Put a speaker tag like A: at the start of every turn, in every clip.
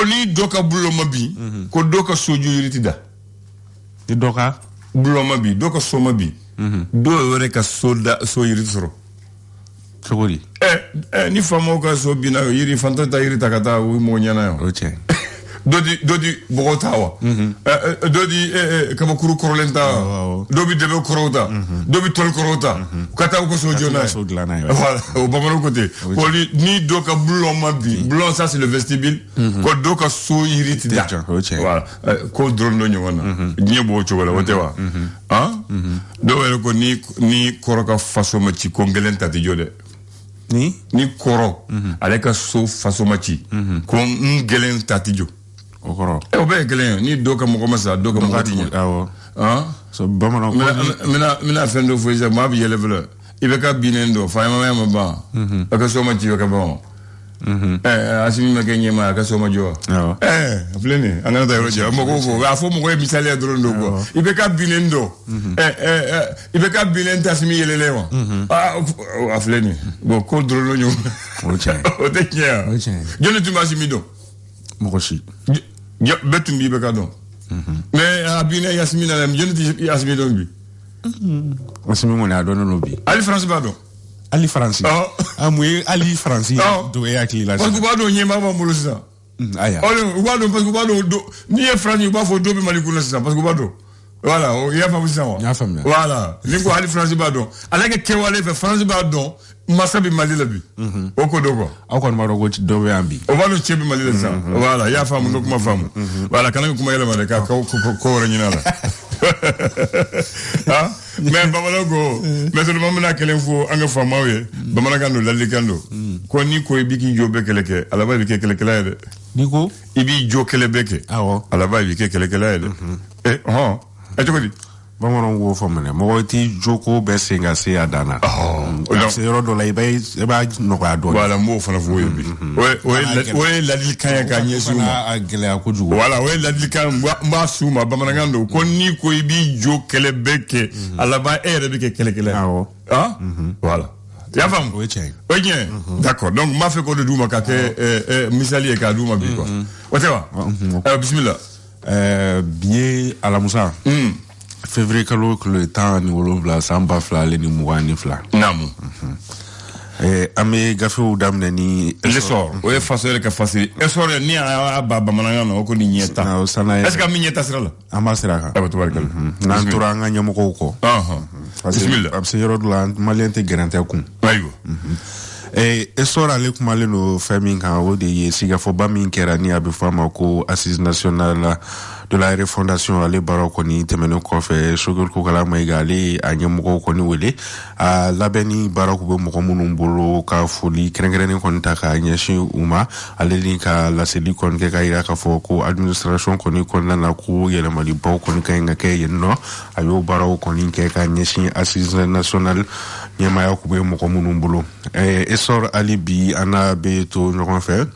A: ni doka buloma bi ko doka soju yiritida
B: ni doka
A: buloma bi doka soma bi do yore ka soda so yiritro
B: sogori
A: ni famo ka so bina yiri fantata yirita kata wi mo nyana yo
B: okay
A: dodi bogotawa dodi kabakuru korolenta dobi debe korota dobi tol korota kata ko sojo na voilà au bamano côté ko ni doka buloma bi bulon ça c'est le vestibule ko doka so iriti da voilà ko drone no nyona nyebo chogola wotewa do wele ko ni koroka faso machi ko ngelenta de jode ni koro avec so faso machi ko ngelenta tijo
B: okoro
A: obe gelen ni doka mo komasa doka mo tinya
B: so bamano
A: mina fendo foisa ma bi yelevela ibeka binendo fa ma ba aka so ma ji aka ba asimi ma kenye ma aka so ma jo afleni anana da roja mo ko afo mo ko misale drondo ko ibeka binendo ibeka binendo asimi yelelewa afleni bo ko drondo nyu o te nya jone tu ma simi do
B: mo ko si
A: betum bi beka don mais abina yasmina lam jonti yasmi don bi
B: asmi mo na don no bi
A: ali france ba don
B: ali france amwe ali france do e akli la
A: parce que ba don nyema ba mo ça
B: aya
A: o ba don parce que ba don ni e france ba fo do bi malikuna ça parce que ba don voilà il y a pas ça voilà ni ko ali france ba don ala ke kewale fe france ba don masabi mali la bi oko dogo
B: akon maro go do be ambi
A: o ba no chebi mali la ça voilà ya famu no kuma famu voilà kana kuma yele male ka ko renyina la mais bamalago mais le moment na kelen fo anga famawe bamalaga no lalikando ko ni ko ibiki jobe keleke ala ba ibiki keleke la de
B: ni ko
A: ibi jo kelebeke ala ba ibiki keleke la de etokodi
B: bamano wo famane mo ti joko be singa se adana c'est rodo la ibay no ko adon
A: voilà mo fana fo yebi we la dilkanya ka nyesuma
B: agele akujugo
A: voilà we la dilkan mba suma bamanangando ko ni ko ibi jo kelebeke ala ba ere beke kelekele voilà ya fam bien d'accord donc ma fait ko de duma ka ke misali e ka duma bi quoi otewa bismillah
B: bien ala musa février kalo le temps ni wolonvla samba fla le ni muwani fla
A: namu
B: ame gafe u damne ni
A: l'essor o e façon ka facile essor ni a baba mananga no ko ni nyeta est-ce que mi nyeta sira la
B: amasira ka
A: tabarkal
B: nan turanga nyamo ko
A: bismillah
B: abse yorod la maliente garante kun
A: ayo
B: essor ale kumale no famille kan o de ye siga fo ba min kera ni abi fama ko assise nationale de la refondation ale barako ni temeno ko fe shogol ko kala may gali anyam ko ni wele a labeni barako be mo munum bolo ka foli krengrene kon taka nyashi uma ale ni ka la seli kon ke kayira ka fo ko administration ko ni kon na ko yele mali baw kon kay nga kay yenno ayo barako kon ni ke ka nyashi assise nationale nyama ya ko be mo munum bolo essor ali bi ana be to no fe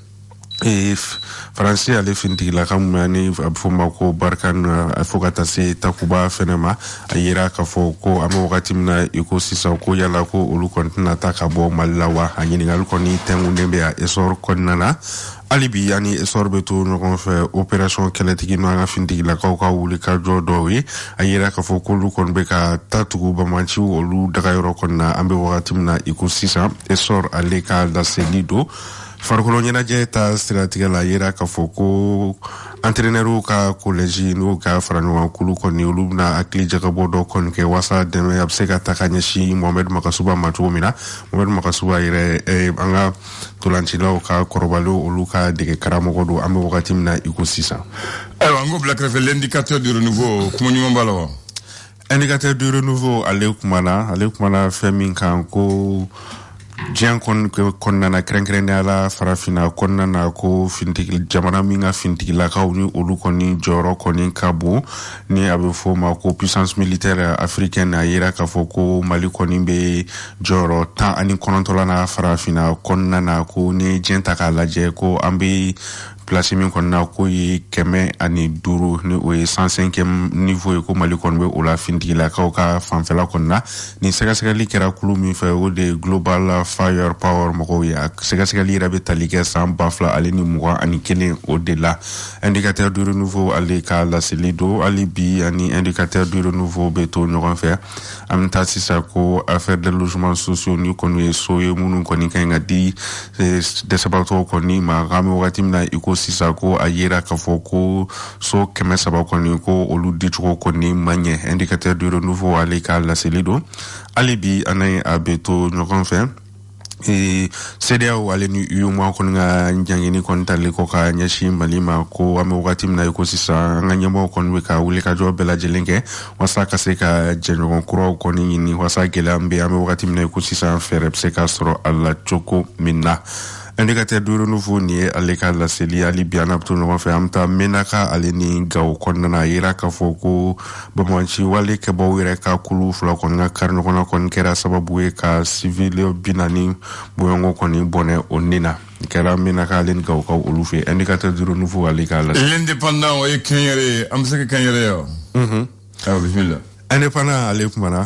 B: français ale finti la kamani foma ko barkan afogata se takuba fenema ayira ka fo ko amo wakati mna iko sisa ko yala ko ulu kontina takabo malawa anyini ngal ko ni tengu ndembe a essor konnana alibi yani essor beto no fe opération keletiki no nga finti la ko ka wuli ka jodowi ayira ka fo ko lu kon be ka tatugo ba manchi olu daga yoro konna ambe wakati mna iko sisa essor ale ka da selido farkolo nyana jeta stratégie la yera ka foko entraîneur ka collège no ka frano kulu ko ni ulubna akli jakabo do kon ke wasa de me abseka takanyeshi Mohamed Makasuba matumina Mohamed Makasuba ire anga tulanchila ka korobalo uluka de karamo godo ambe wakati mna ikosisa
A: ngo black revel l'indicateur du renouveau kuma nyuma balawa
B: indicateur du renouveau ale faming kan ko Jian kon nana krenkrene ala farafina kon nana ko fintiki jamana minga fintiki la kawni olu koni joro koni kabo ni abe fo ma ko puissance militaire africaine ayira ka fo ko Mali koni be joro ta ani konontola na farafina kon nana ko ni jenta ka laje ko ambe place min kon na ko yi keme ani duru ni o 105e niveau ko mali kon we o la findi la ka fanfela kon na ni sega li kera kulu mi fe o de global fire power mo ya sega li rabe talike sam bafla ali ni mo ani kene au delà indicateur du renouveau ali ka la selido ali bi ani indicateur du renouveau beto no kon faire am tasi sa ko affaire de logements sociaux ni kon we soye munu kon ni kanga di de sabato kon ni ma rami wakati mna iko sisa ko ayera ka foko so keme saba kon ni ko olu ditro kon ni manye indicateur du renouveau ali ka la selido ali bi anay abeto no kon faire et CDAO ale ni yuma kon nga njangini kon tali ko ka nyashi malima ko ame wakati mna yuko sisa nga nyamo kon weka ule ka jo bela jelenke wasa ka seka jenyo kuro kon ni wasa gelambe ame wakati mna yuko sisa ferep seka soro alla choko minna indicateur du renouveau ni aleka la seli ali bien apto no fa amta menaka ale ni gaw kon na yira ka foko bamanchi wale ke bo wire ka kulu fula kon na karno kon kera sababu e ka civil binani boyongo kon ni bone onina kera menaka ale ni gaw ka ulufe indicateur du renouveau aleka la
A: l'indépendant e kenyere am saka kenyere yo bismillah
B: indépendant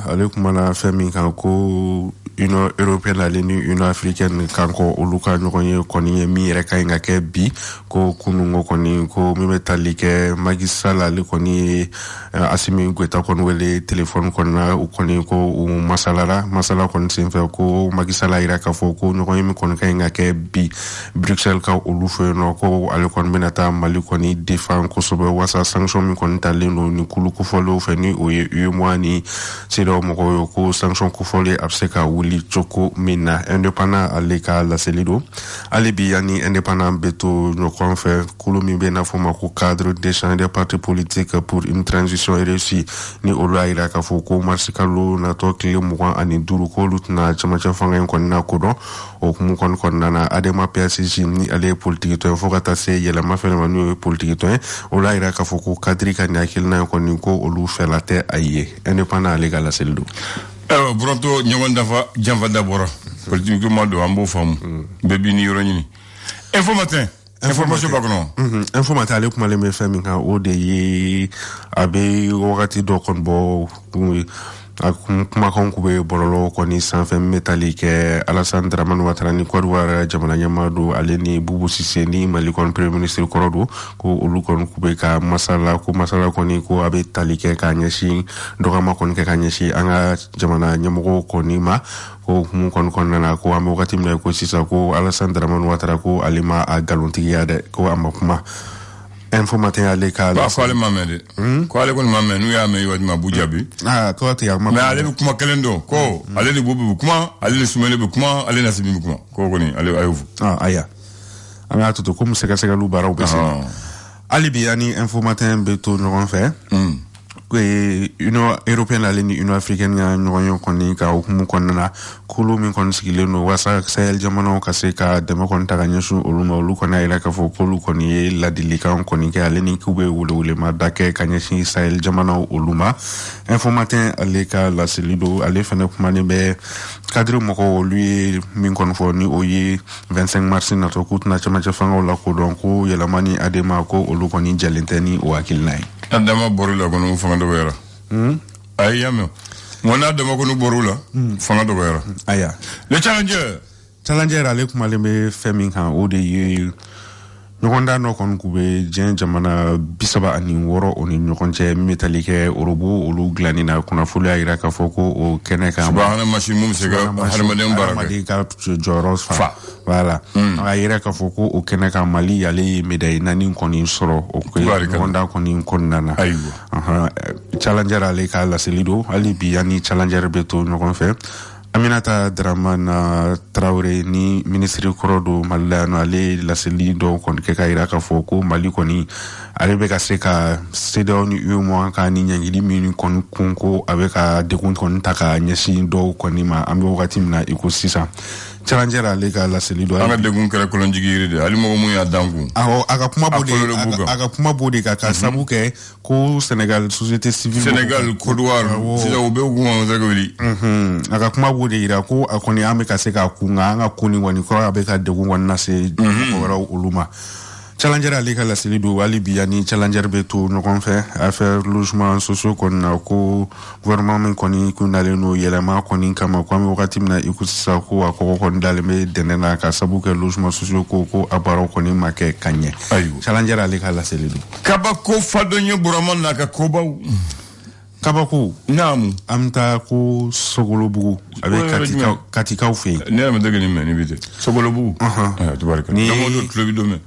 B: alekumana femi kan ko Union européenne aleni Union africaine kanko uluka nyokonye koni mi reka inga ke bi ko kunungo koni ko mimetalike magisala le koni asimi gweta kon wele telephone konna ukoni ko masala kon sinfe ko magisala iraka foko nyokonye mi kon ka inga ke bi Bruxelles ka ulufe no ko ale kon benata mali koni defend ko sobe wasa sanction mi kon taleno ni kuluku folo feni o yumwani sero mo ko sanction ko fole abseka li choko mina indépendant aleka la selido alibi yani indépendant beto no confère kulumi bena foma ko cadre d'échange des partis politiques pour une transition réussie ni olaira ka foko marsikalo na to kle mo ani duru ko lutna chama fanga kon na ko don o mu kon nana adema PSG ni ale politique to fokata se yela mafele manu politique to olaira ka foko cadre kan yakil na kon ni ko olu felate aye indépendant aleka la selido
A: Bronto nyawan dafa jamva d'abord politiquement do ambo fam bebi ni yoroni information ba kono
B: information ale kuma le me fami ka o de yi abe wakati do kon bo kuma kon kube bololo koni sanfɛ métallique Alassane Dramane Ouattara ni Côte d'Ivoire jamana ɲɛmaa ale ni Boubou Cissé ni Mali kɔni premier ministre kɔrɔ don ko olu kɔni kube ka masala kɔni ko a bɛ tali kɛ ka ɲɛsin dɔgɔma kɔni kɛ ka ɲɛsin an ka jamana ɲɛmɔgɔw kɔni ma ko mun kɔni kɔnɔna na ko an bɛ wagati min na ko sisan ko Alassane Dramane Ouattara ko ale ma a nkalontigiya dɛ ko a ma kuma information ale ka
A: ba ko ale mamede ko ale ko mamede nu ya me yodi mabuja bi
B: ko ta ya mamede
A: mais ale kuma kelendo ko ale ni bobu kuma ale ni sumele bi kuma ale na sibi kuma ko ni ale ayufu
B: aya ama to ko museka seka lu bara obese ali bi ani information be to no fait Union européenne ale ni Union africaine nga ñoño koni ka hukumu konna kulu min kon sigile no wasa Sahel jamano ka se ka dema kon taganya su oluma olu kona ila ka fo kulu koni la dilika koni ke ale ni kube wule ma dake kanya shi Sahel jamano oluma information ale ka la selido ale fene kuma ne be cadre moko lui min kon fo ni oyi 25 mars na to kutna chama chafanga la ko donc yela mani adema ko olu koni jalenteni o akil nay
A: adama borula kono fanga do wera ay yamé mona adama kono borula fanga do wera
B: aya
A: le challenger
B: ale kuma le me femi kan o de yi Nyokonda no kon kube jen jamana bisaba ani woro oni nyokonche metalike orobo olu glani na kuna fulu ya iraka foko o kene ka
A: subhana machine mum sega harmadem baraka
B: mali ka joros fa voilà a iraka foko o kene ka mali yale medai nani koni soro o ko nyokonda koni konnana aywa challenger ale ka la selido ali bi ani challenger beto nyokon fe Aminata Dramane Traoré ni ministre korodo malano ale la seli do kon ke ka iraka foko mali koni ale be ka se ka CEDEAO ni UEMOA ka ni nyangili mini kon kunko avec de kon taka nyesi do koni ma ambe wakati mna iko sisa challenger ale ka la seli do
A: anga de gun kala kolon jigiri de ali mo mu ya dangu
B: aga kuma bode ka sabu ke ko Sénégal société civile
A: Sénégal Côte d'Ivoire sida obe gun za gawili
B: aga kuma bode ira ko akoni ame ka se ka kunga anga kuni wani ko abe ka de gun na se ko wara uluma Challenger ali ka laseli do wali biani Challenger be to no kon fait affaire logement sociaux kon na ko gouvernement men koni kunale no yelema koni kama kwa mi wakati mna ikusisa ko akoko kon daleme denena ka sabuke logement sociaux ko abaro koni make kanye ayu Challenger ali ka laseli do
A: kabako fadonyo buraman na ka koba
B: kabako
A: namu
B: amta ko sogolobugu avec katika fe
A: ne ma degani men bite sogolobugu tubaraka damo do club do men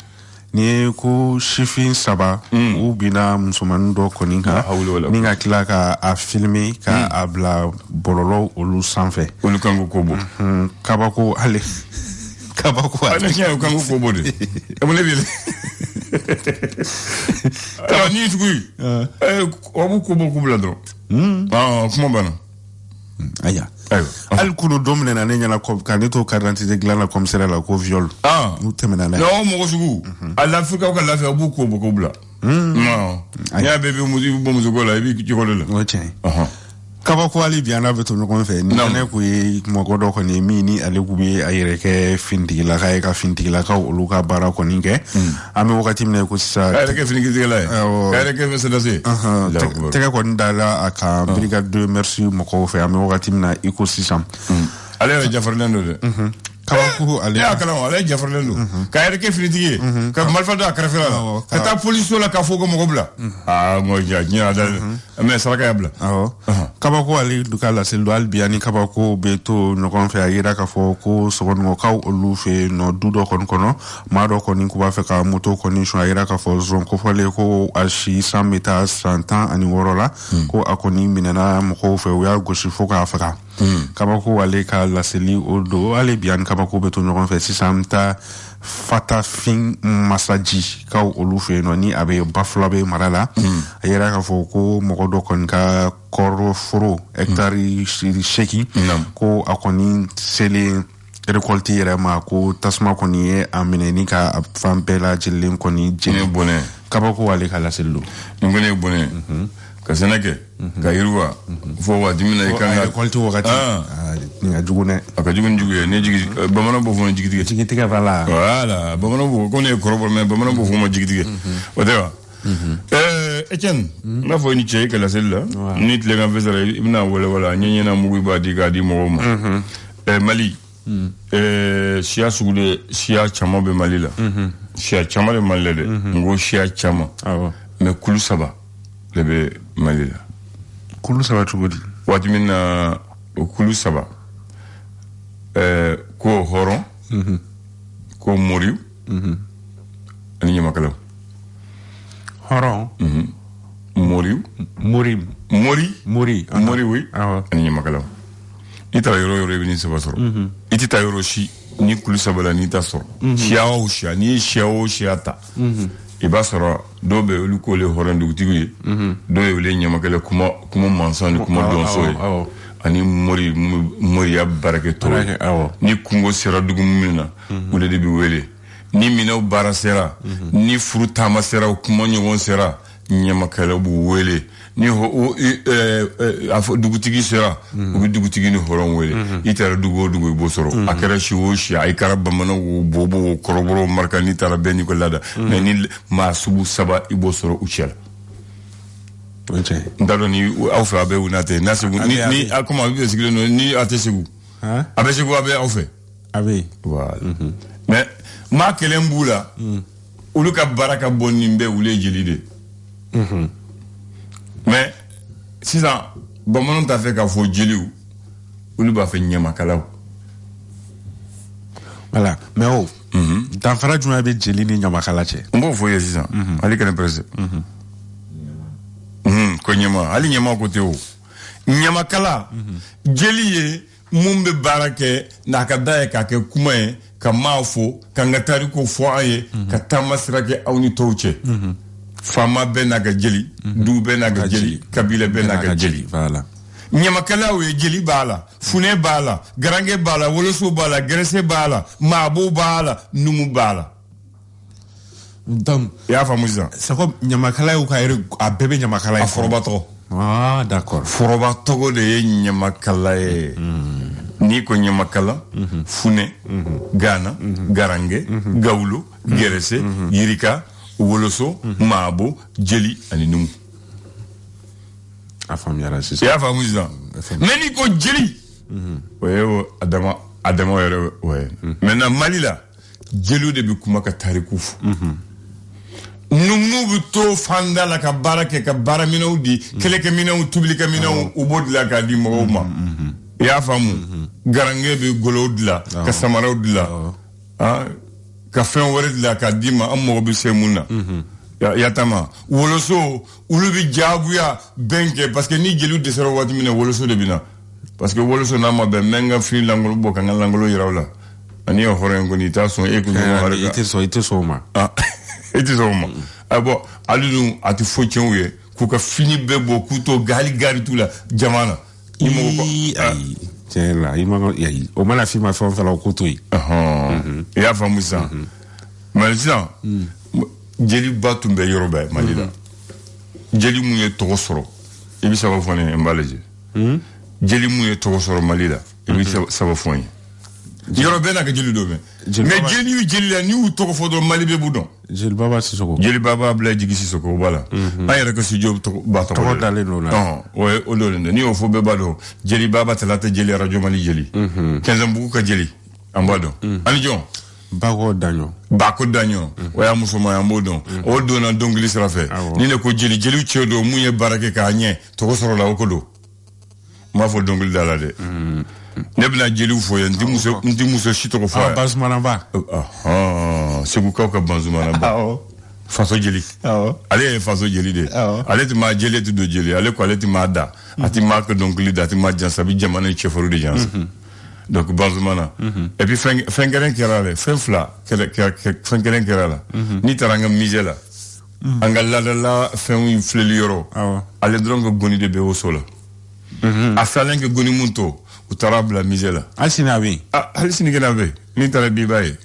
B: ni ko shifin saba u bina musoman do koni ka ni nga kila ka a filmer ka abla bololo olu sanfɛ
A: olu kango kobo
B: kabako ale kabako
A: ale nya kango kobo de e mo ne bile ta ni tugui obu kobo kubla do kuma bana
B: aya al kuno domine na nenya na ko kanito karantite glana comme c'est la ko viol nous temena na
A: non mo sugu al afrika ko la fe obu kobo kubla non ya bebe mu zugo la bi ki ko la
B: kabako ali biana beto no kon fe ni ne ko yi mo godo ko ni mini ale ku bi ayere ke findi la ka findi la ka olu ka bara ko ni ke ame wakati mne ko sa
A: ayere ke findi la ayere ke fe sedase
B: tega ko ndala aka brigade 2 merci mo ko fe ame wakati mna ecosystem
A: ale Jafarlando de
B: kabako ale
A: ya kala ale Jafarlando ka ayere ke findi ka malfada ka refera ka ta police la ka fogo mo gobla mo ja nya dal mais sala ka yabla
B: kabako ali dukala seldo albiani kabako beto no kon fe ayira ka fo ko so no kaw olu fe no dudo kon kono ma do kon ko ba fe ka moto kon ni so ayira ka fo zon ko fole ko ashi 100 meter 100 ans ani worola ko akoni minana mo ko fe ya go shi fo ka afaka kabako ale ka la seli odo ale bian kabako beto no kon fe 600 fata fin masaji ka olu fe no ni abe bafla be marala ayira ka fo ko mo do kon ka koro foro hectare sheki ko akoni sele récolter yɛrɛ ma ko tasuma kɔni ye amine ni ka fan bɛɛ lajɛlen kɔni jeni
A: bonɛ
B: kabako ale ka laseli do
A: ngone bonɛ ka sɛnɛkɛ ka yiriwa fo waati min na i kan ka
B: récolter wagati ni ka jugu dɛ
A: a ka jugu ni jugu ye ne jigi bamanan b'o fɔ ma jigitigɛ voilà bamanan b'o ko ne ye kɔrɔbɔrɔ mais bamanan b'o fɔ ma jigitigɛ o tɛ wa Etienne n'a fɔ ni cɛ i ka laseli la ni tilegan fɛ sara i bɛna wala ɲɛɲɛna mugu b'a di k'a di mɔgɔw ma Mali siya sugu de siya caman bɛ Mali la siya caman de Mali la dɛ n ko siya caman mais kulu saba de bɛ Mali la
B: kulu saba cogo di
A: waati min na o kulu saba ko hɔrɔn ko moriw ani ɲamakalaw
B: hɔrɔn
A: moriw
B: mori
A: oui ani ɲamakalaw i taara yɔrɔ yɔrɔ i bɛ nin saba sɔrɔ i tɛ taa yɔrɔ si ni kulu saba la n'i ta sɔrɔ siya o siya n'i ye siya o siya ta i b'a sɔrɔ dɔw bɛ olu k'olu ye hɔrɔn dugutigiw ye dɔw ye olu ye ɲamakala kuma mansa ni kuma dɔnso ye ani moriya baarakɛtɔ ye ni kungo sera dugu min na olu de bɛ wele ni minɛw baara sera ni furu taama sera kuma ɲɔgɔn sera ɲamakala b'u wele ni dugutigi sera u bɛ dugutigi ni hɔrɔn wele i taara dugu o dugu i b'o sɔrɔ a kɛra si o si a kɛra bamanan o bobo o kɔrɔbɔrɔ marika n'i taara bɛɛ n'i ko lada mais ni maa sugu saba i b'o sɔrɔ u cɛ la n t'a dɔn ni aw fɛ a bɛ wuna tɛ n'a segu ni a kuma a bɛ sigilen don ni a tɛ segu a bɛ segu a bɛ aw fɛ
B: a bɛ
A: voilà mais maa kelen b'u la olu ka baara ka bon nin bɛɛ olu ye jeli de mais sisan bamananw t'a fɛ k'a fɔ jeliw olu b'a fɛ ɲamakalaw
B: voilà mais o danfara jumɛn bɛ jeli ni ɲamakala cɛ
A: n b'o fɔ ye sisan hali kana presse ko ɲama hali ɲama ko tɛ o ɲamakala jeli ye mun bɛ baara kɛ n'a ka da ye k'a kɛ kuma ye ka maa fɔ ka n ka tariku fɔ an ye ka taama sira kɛ aw ni tɔw cɛ faama bɛɛ n'a ka jeli du bɛɛ n'a ka jeli kabila bɛɛ n'a ka jeli ɲamakalaw ye jeli b'a la funɛ b'a la garange b'a la woloso b'a la gɛrɛsɛ b'a la maabo b'a la numu b'a la
B: donc
A: i y'a faamu sisan
B: c'est comme ɲamakala y'u ka yɛrɛ a bɛɛ bɛ ɲamakala ye
A: a foroba tɔgɔ
B: d'accord
A: foroba tɔgɔ de ye ɲamakala ye ni ko Nyamakala, Fune, Ghana, Garange, Gaulo, Gerese, Yirika, Woloso, Maabo, Djeli, ani Numu.
B: Afam yara c'est
A: ça. Afam Mouizan. Mais ni ko Djeli. Ouais, Adama, ouais. Maintenant, Mali là, Djeli de Bukumaka Tarikouf. Numu to fanda la ka barake ka bara minaw di kele ke minaw tubli ka minaw ubod la ka di mawma ya famu garange be golod la ka samara la ka fen wore la ka di ma am bi semuna ya tama woloso ulubi jaguya benke parce que ni jelu de sero wati mina woloso de bina parce que woloso na ma be menga fi langolo boka ngangolo yirawla ani o horen ko ni ta so e ko
B: ite so ma
A: et tu sais ah bon allons à tu faut tiens kuka fini bebo kuto gali tout la jamana
B: tiens là il m'a au moins la fille m'a fait faire au couteau
A: et a famu ça malisa jeli batumbe yoroba malida jeli muye togosoro e bi saba fone embalaje jeli muye togosoro malida e bi saba fone yorobe na ka jeli do mais jeli la ni u toko fodo mali be budon
B: jeli baba Sissoko
A: jeli baba Abdoulaye Djigi Sissoko voilà ayere ko si job to ba to
B: dalé no la
A: non ouais o do ni o fo be bado jeli baba talata jeli radio mali jeli 15 buku ka jeli ambado ani jon
B: bako danyo waya musoma ya modon o do na dongli srafe ni ne ko jeli uchedo munye barake ka anye to ko soro la o ko do ma fo dongli dala de nebla jeli fo ya ndi muso shito ko fo bazumana ba
A: c'est pourquoi ka bazumana ba faso jeli ale faso jeli de ale ti ma jeli ti do jeli ale ko ale ti ma da ati ma ko dongli da ti ma jansa bi jamana cheforu de jansa donc bazumana et puis fengeren kerale fenfla fengeren kerala ni taranga misela angalla la fen fleli yoro ale drongo goni de be wosola asalenga goni munto utarabla misela
B: alsina bi
A: alsina genabe ni tara bi baye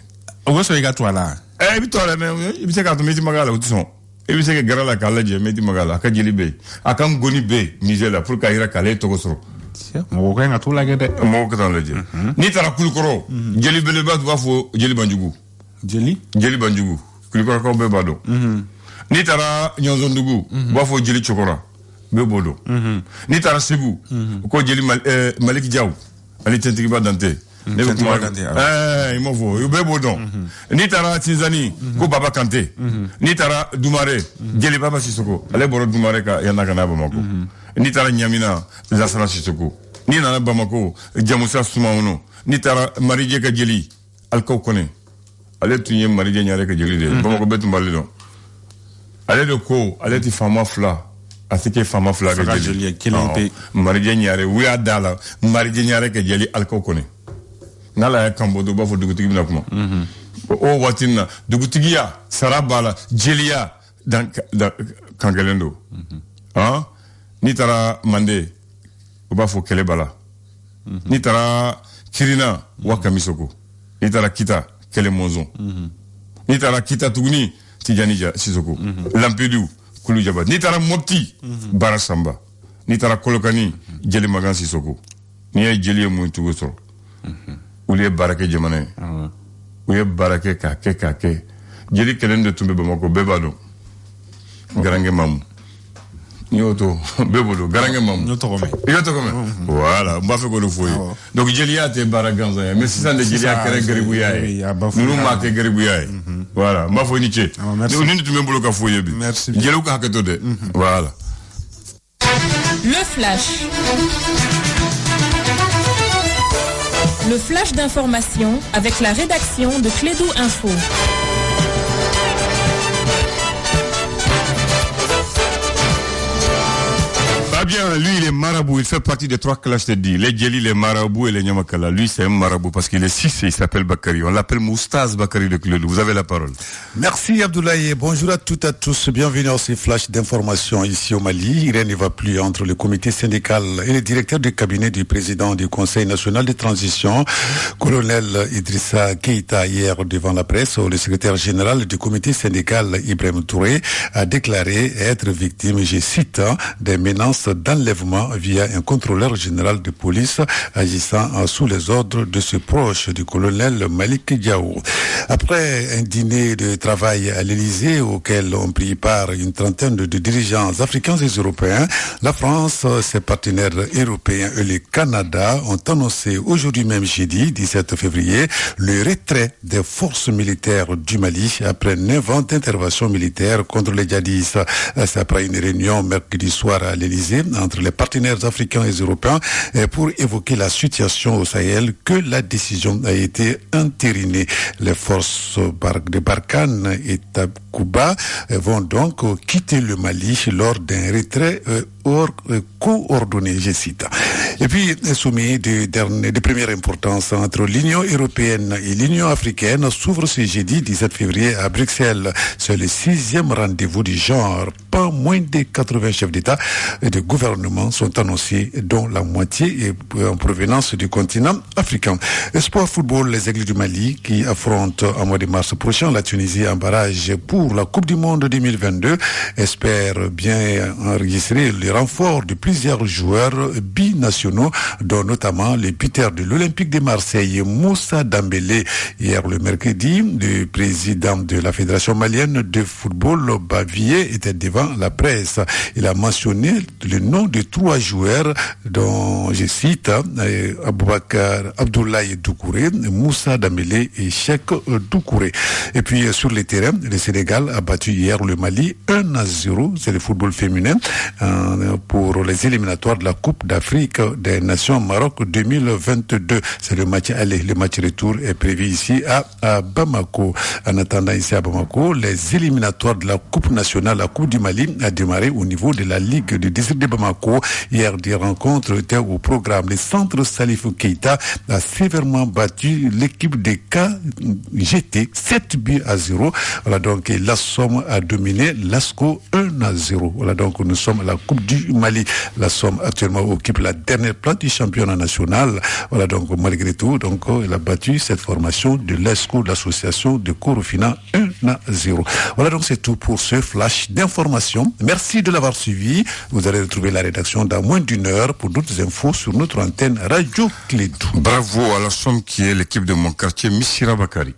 B: o so yiga toala
A: bi toala me bi se ka to meti magala utson e bi se ke garala kala je meti magala ka jeli be akam goni be misela pour ka ira kale to gosro
B: mo ko nga tola gede
A: mo ko tan leje ni tara kulukoro jeli bele ba va fo jeli banjugu jeli banjugu kulukoro ko be bado ni tara nyonzondugu va fo jeli chokora be bodo ni tara segu ko jeli malik diaw ali tentigi ba dante ne ko imo fo yo be bodo ni tara tinzani ko baba kante ni tara dumare jeli baba Sissoko ale boro dumare ka yana kana ba mako ni tara nyamina Lassana Sissoko ni nana Bamako Jamusa Soumaono ni tara Maridje ka jeli alkaw kone ale tunye Maridje nyare ka jeli de Bamako betum balidon ale de ko ale ti fama fla asike fama fla ka jeli kelempe Maridje nyare wiya dala Maridje nyare ka jeli alkaw kone nala ya kambodo bafo dugutigi bina kuma o watina dugutigiya sarabala jeliya dan kangelendo ni tara mande o b'a fɔ kɛlɛ bala ni tara kirina wakamisoko ni tara kita kɛlɛ monzon ni tara kita tuguni Tijani Sissoko Lampedu Kulu Jaba ni tara Mopti Bara Samba ni tara Kolokani Jeli Magan Sissoko ni ye jeli ye mun tugu sɔrɔ olu ye barake jamana u ye barake k'a kɛ jeli kelen de tun bɛ Bamako bɛɛ b'a dɔn Garange Mamu Nyoto bebodo garange mam
B: nyoto kome
A: voilà on va faire ko foye donc jelia te baraganza mais si ça de jelia kere garibu yae nous ma ke garibu yae voilà ma fo ni che nous ni tu membolo ka foye bi jelu ka hakato de voilà
C: le flash d'information avec la rédaction de Clédou Info.
A: Bien, lui, il est marabout, il fait partie des 3 classes, je te dis. Les Djeli, les marabouts et les Nyamakala. Lui, c'est un marabout parce qu'il est 6 et il s'appelle Bakary. On l'appelle Moustaz Bakary de Clédou. Vous avez la parole.
D: Merci Abdoulaye. Bonjour à toutes et à tous. Bienvenue à ce flash d'information ici au Mali. Rien ne va plus entre le comité syndical et le directeur du cabinet du président du Conseil national de transition, colonel Idrissa Keïta, hier devant la presse. Le secrétaire général du comité syndical, Ibrahim Touré, a déclaré être victime, je cite, des menaces d'enlèvement via un contrôleur général de police agissant sous les ordres de ce proche du colonel Malik Diao. Après un dîner de travail à l'Élysée auquel ont pris part une trentaine de dirigeants africains et européens, la France, ses partenaires européens et le Canada ont annoncé aujourd'hui même jeudi 17 février le retrait des forces militaires du Mali après 9 ans d'intervention militaire contre les djihadistes. C'est après une réunion mercredi soir à l'Élysée entre les partenaires africains et européens pour évoquer la situation au Sahel que la décision a été entérinée. Les forces de Barkhane et Takuba vont donc quitter le Mali lors d'un retrait coordonné, je cite. Et puis, un sommet de première importance entre l'Union européenne et l'Union africaine s'ouvre ce jeudi 17 février à Bruxelles. C'est le 6e rendez-vous du genre. Pas moins de 80 chefs d'État et de gouvernement sont annoncés, dont la moitié est en provenance du continent africain. Espoir football, les Aigles du Mali qui affrontent en mois de mars prochain la Tunisie en barrage pour la Coupe du Monde 2022 espèrent bien enregistrer le renfort de plusieurs joueurs binationaux, dont notamment le buteur de l'Olympique de Marseille, Moussa Dembélé. Hier, le mercredi, le président de la Fédération malienne de football, Bavier, était devant la presse. Il a mentionné le nom de 3 joueurs dont, je cite, Aboubakar Abdoulaye Doucouré, Moussa Dembélé et Cheikh Doucouré. Et puis, sur les terrains, le Sénégal a battu hier le Mali 1-0. C'est le football féminin pour les éliminatoires de la Coupe d'Afrique des Nations Maroc 2022. C'est le match aller. Le match retour est prévu ici à Bamako. En attendant ici à Bamako, les éliminatoires de la Coupe nationale, la Coupe du Mali, a démarré au niveau de la Ligue du district de Bamako. Hier, des rencontres étaient au programme. Le centre Salifou Keïta a sévèrement battu l'équipe des KGT 7-0. Voilà donc la Somme a dominé l'ASCO 1-0. Voilà donc nous sommes à la Coupe du Mali. La Somme actuellement occupe la dernière place du championnat national. Voilà donc malgré tout, donc elle a battu cette formation de l'ASCO, l'association de Corofina 1-0. Voilà donc c'est tout pour ce flash d'information. Merci de l'avoir suivi. Vous allez retrouver la rédaction dans moins d'une heure pour d'autres infos sur notre antenne Radio Clédou.
A: Bravo à la Somme qui est l'équipe de mon quartier, Missira Bakari.